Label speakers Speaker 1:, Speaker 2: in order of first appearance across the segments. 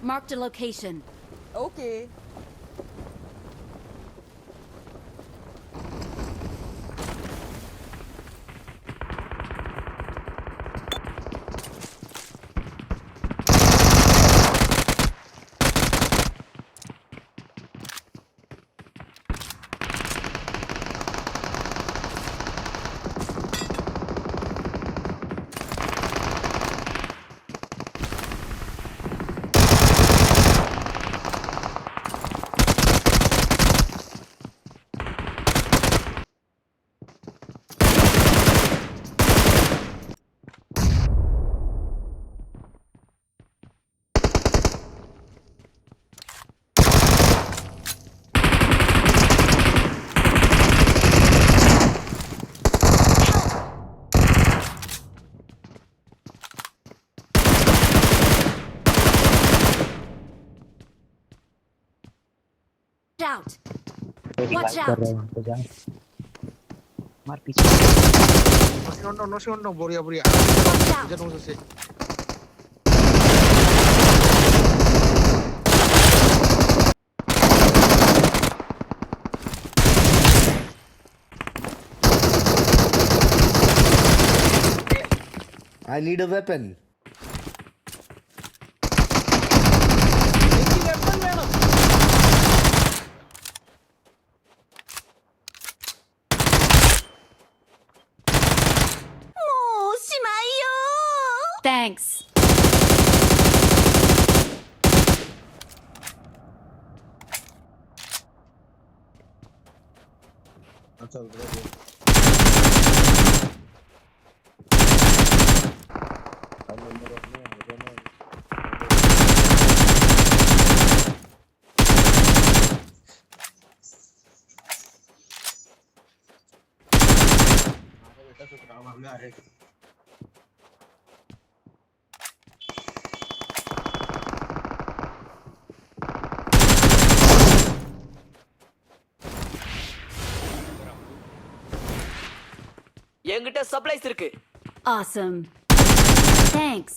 Speaker 1: Marked a location.
Speaker 2: Okay.
Speaker 1: Out.
Speaker 3: Revive
Speaker 1: Watch
Speaker 3: कर
Speaker 1: out.
Speaker 3: रहे हैं उनको जा मार पीछे
Speaker 4: No sé, no, boria.
Speaker 1: Watch
Speaker 4: Ya
Speaker 1: out.
Speaker 4: no sé.
Speaker 5: I need a weapon.
Speaker 1: Thanks.
Speaker 6: என்கிட்ட சப்ளைஸ் இருக்கு.
Speaker 1: Awesome. Thanks.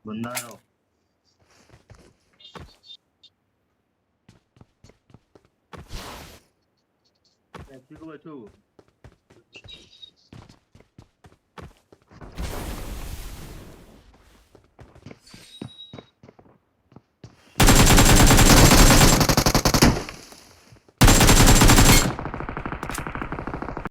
Speaker 7: Bundaro. Let's go to